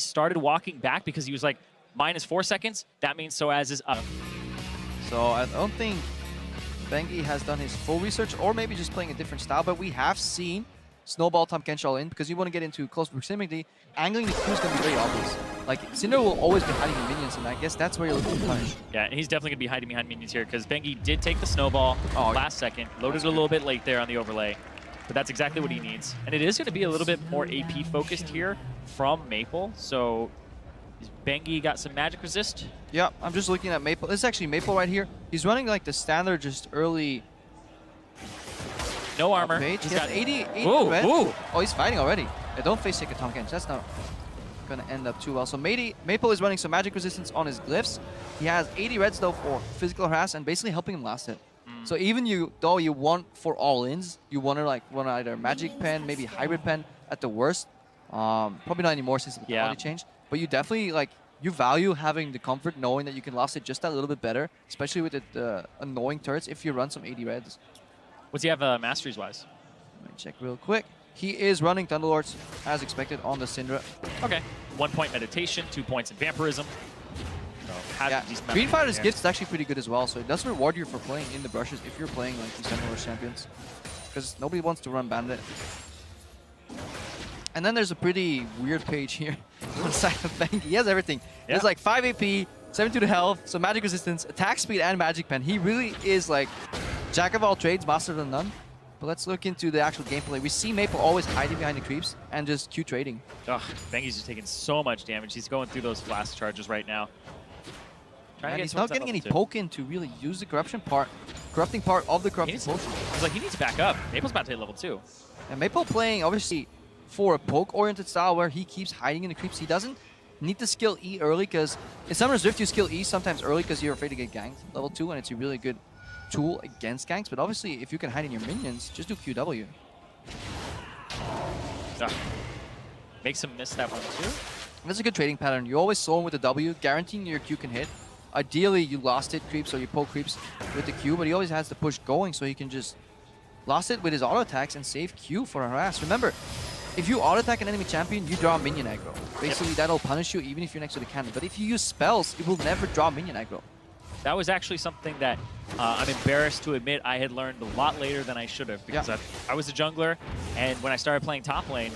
started walking back because he was like, -4 seconds. That means Soaz is up. So I don't think Bengin has done his full research, or maybe just playing a different style, but we have seen Snowball Tom Kench all in because you want to get into close proximity. Angling the Q is going to be very obvious. Like, Cinder will always be hiding the minions, and I guess that's where you're looking to punish. Yeah, and he's definitely going to be hiding behind minions here because Bengin did take the snowball last second, loaded it a little bit late there on the overlay, but that's exactly what he needs. And it is going to be a little bit more AP focused here from Maple, so Bengin got some magic resist. Yeah, I'm just looking at Maple. This is actually Maple right here. He's running like the standard, just early. No armor. He's got 80 Ooh, red. ooh. Oh, he's fighting already. Yeah, don't face take a Tom Kench. That's not going to end up too well. So Maple is running some magic resistance on his glyphs. He has 80 reds though for physical harass and basically helping him last hit. So even though you want for all-ins, you want to like run either magic pen, maybe hybrid pen at the worst. Probably not anymore since the quality changed. But you definitely like, you value having the comfort knowing that you can last it just a little bit better, especially with the annoying turrets if you run some 80 reds. What's he have masteries-wise? Let me check real quick. He is running Thunderlords as expected on the Syndra. Okay. 1 point meditation, 2 points in vampirism. So Yeah, Green Fighter's Gift is actually pretty good as well, so it does reward you for playing in the brushes if you're playing like these Thunderlords champions. Because nobody wants to run Bandit. And then there's a pretty weird page here on the side of Bengin. He has everything. He has like 5 AP, 72 to health, so magic resistance, attack speed, and magic pen. He really is like jack of all trades, master of none. But let's look into the actual gameplay. We see Maple always hiding behind the creeps and just Q trading. Ugh, Bengi's just taking so much damage. He's going through those flash charges right now. And he's not getting any poke in to really use the corrupting part of the corrupting potion. He's like, he needs to back up. Maple's about to hit level 2. And Maple playing obviously for a poke-oriented style where he keeps hiding in the creeps. He doesn't need to skill E early because in Summoner's Rift you skill E sometimes early because you're afraid to get ganked level 2, and it's a really good tool against ganks. But obviously if you can hide in your minions, just do QW. Makes him miss that one too. That's a good trading pattern. You always slow him with the W, guaranteeing your Q can hit. Ideally you last hit creeps or you poke creeps with the Q, but he always has the push going so he can just last it with his auto attacks and save Q for a harass. Remember, if you auto-attack an enemy champion, you draw minion aggro. Basically, that'll punish you even if you're next to the cannon. But if you use spells, it will never draw minion aggro. That was actually something that I'm embarrassed to admit I had learned a lot later than I should have. Because I was a jungler, and when I started playing top lane,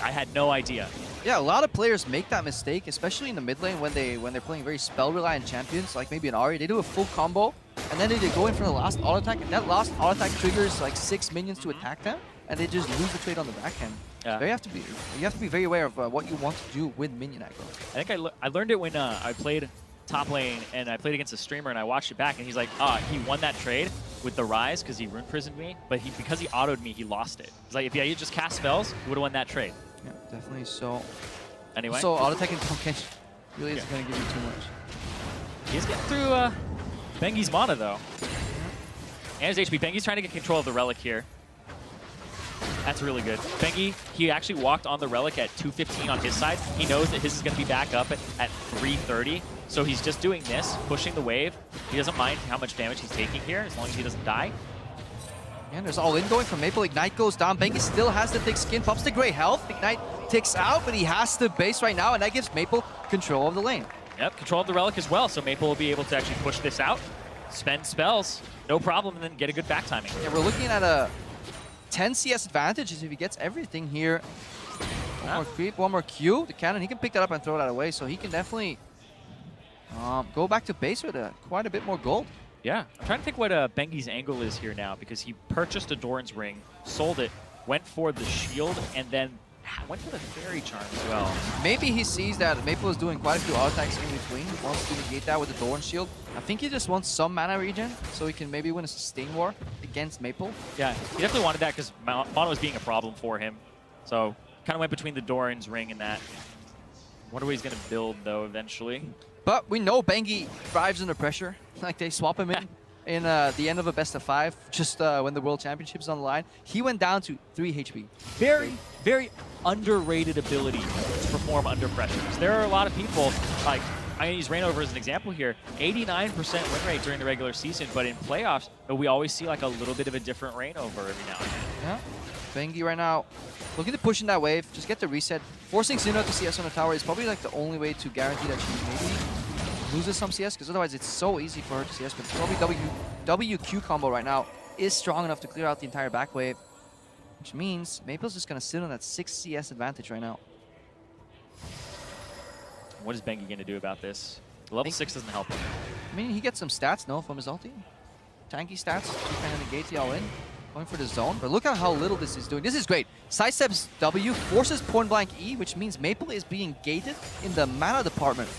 I had no idea. Yeah, a lot of players make that mistake, especially in the mid lane when they're playing very spell-reliant champions, like maybe an Ahri. They do a full combo, and then they go in for the last auto-attack, and that last auto-attack triggers like 6 minions to attack them, and they just lose the trade on the backhand. Yeah. So you have to be very aware of what you want to do with minion aggro. I think I learned it when I played top lane and I played against a streamer and I watched it back and he's like, he won that trade with the Rise because he rune prisoned me, but because he autoed me, he lost it. It's like if he just cast spells, he would have won that trade. Yeah, definitely. So anyway, so auto-attacking Tom Kench really isn't going to give you too much. He's getting through Bengi's mana though, and his HP. Bengi's trying to get control of the relic here. That's really good. Bengin, he actually walked on the relic at 215 on his side. He knows that his is going to be back up at 330. So he's just doing this, pushing the wave. He doesn't mind how much damage he's taking here, as long as he doesn't die. And there's all in going from Maple. Ignite goes down. Bengin still has the thick skin, pops the gray health. Ignite ticks out, but he has the base right now, and that gives Maple control of the lane. Yep, control of the relic as well. So Maple will be able to actually push this out, spend spells, no problem, and then get a good back timing. Yeah, we're looking at a 10 CS advantage if he gets everything here. One more creep, one more Q. The cannon, he can pick that up and throw that away, so he can definitely go back to base with quite a bit more gold. Yeah, I'm trying to think what Bengi's angle is here now, because he purchased a Doran's Ring, sold it, went for the shield, and then went for the Fairy Charm as well. Maybe he sees that Maple is doing quite a few auto attacks in between, wants to negate that with the Doran shield. I think he just wants some mana regen, so he can maybe win a sustain war against Maple. Yeah, he definitely wanted that because mono was being a problem for him. So kind of went between the Doran's Ring and that. Wonder what he's going to build, though, eventually. But we know Bengin thrives under pressure. Like, they swap him in the end of a best of 5, just when the World Championship's on the line. He went down to 3 HP. Very underrated ability to perform under pressure. There are a lot of people, like, I'm going to use Reignover as an example here. 89% win rate during the regular season, but in playoffs, we always see like a little bit of a different Reignover every now and then. Yeah. Bengin right now looking to push in that wave, just get the reset. Forcing Sinnoh to CS on the tower is probably like the only way to guarantee that she maybe loses some CS, because otherwise it's so easy for her to CS. But probably WQ combo right now is strong enough to clear out the entire back wave, which means Maple's just going to sit on that 6 CS advantage right now. What is Bengin going to do about this? Level 6 doesn't help him. I mean, he gets some stats, no, from his ulti. Tanky stats to kind of negate the all-in. Going for the zone, but look at how little this is doing. This is great. Sidesteps W, forces point blank E, which means Maple is being gated in the mana department,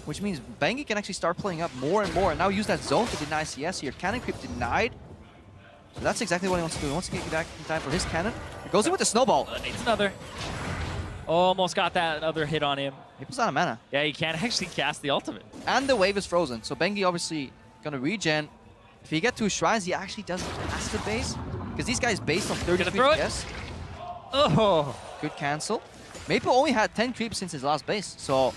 which means Bengin can actually start playing up more and more and now use that zone to deny CS here. Cannon creep denied. So that's exactly what he wants to do. He wants to get back in time for his cannon. It goes in with the snowball. Needs another. Almost got that other hit on him. Maple's out of mana. Yeah, he can't actually cast the ultimate. And the wave is frozen, so Bengin obviously gonna regen. If he get 2 shrines, he actually doesn't cast the base, because these guys based on 33 PS. Oh, good cancel. Maple only had 10 creeps since his last base, so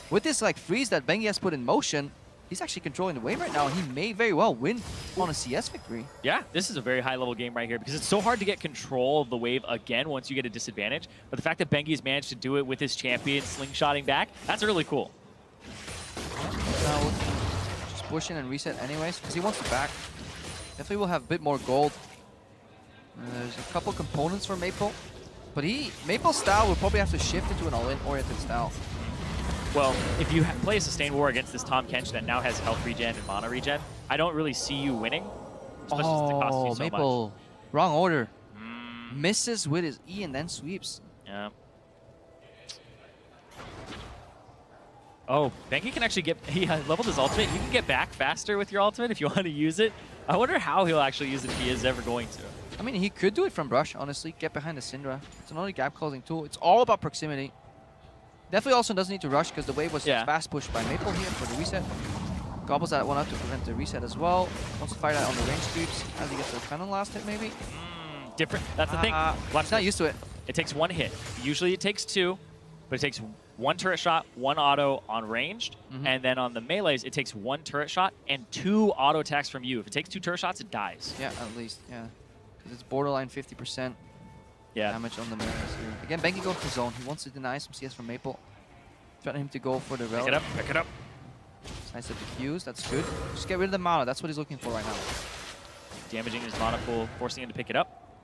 with this like freeze that Bengin has put in motion, he's actually controlling the wave right now, and he may very well win on a CS victory. Yeah, this is a very high-level game right here, because it's so hard to get control of the wave again once you get a disadvantage. But the fact that Bengi's managed to do it with his champion slingshotting back, that's really cool. Now, just push in and reset anyways, because he wants the back. Definitely will have a bit more gold. There's a couple components for Maple, but Maple's style will probably have to shift into an all-in oriented style. Well, if you play a sustained war against this Tahm Kench that now has health regen and mana regen, I don't really see you winning. Especially since it costs you so Maple, much. Wrong order. Misses with his E and then sweeps. Yeah. Oh, Bengin can actually get, he leveled his ultimate. You can get back faster with your ultimate if you want to use it. I wonder how he'll actually use it if he is ever going to. I mean, he could do it from Brush, honestly. Get behind the Syndra. It's another gap closing tool. It's all about proximity. Definitely also doesn't need to rush because the wave was fast pushed by Maple here for the reset. Gobbles that one out to prevent the reset as well. Wants to fight out on the range creeps as he gets the cannon last hit maybe. Different. That's the thing. He's not used to it. It takes 1 hit. Usually it takes 2, but it takes 1 turret shot, 1 auto on ranged, and then on the melees it takes 1 turret shot and 2 auto attacks from you. If it takes 2 turret shots, it dies. Yeah, at least, yeah. Because it's borderline 50% damage on the melees here. Again, Bengin goes for zone. He wants to deny some CS from Maple. Threaten him to go for the relic. Pick it up, pick it up. Nice at the Qs, that's good. Just get rid of the mana, that's what he's looking for right now. Damaging his mana pool, forcing him to pick it up.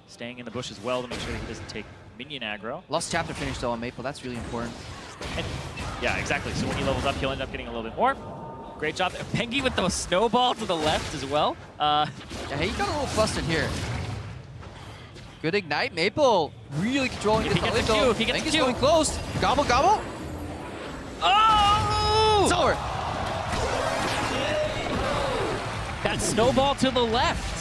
Staying in the bush as well to make sure that he doesn't take minion aggro. Lost chapter finish though on Maple, that's really important. And yeah, exactly. So when he levels up, he'll end up getting a little bit more. Great job there. Bengin with the snowball to the left as well. Yeah, he got a little flustered here. Good ignite, Maple really controlling this. If he gets the Q, going close. Gobble, gobble. Oh! It's over. That snowball to the left.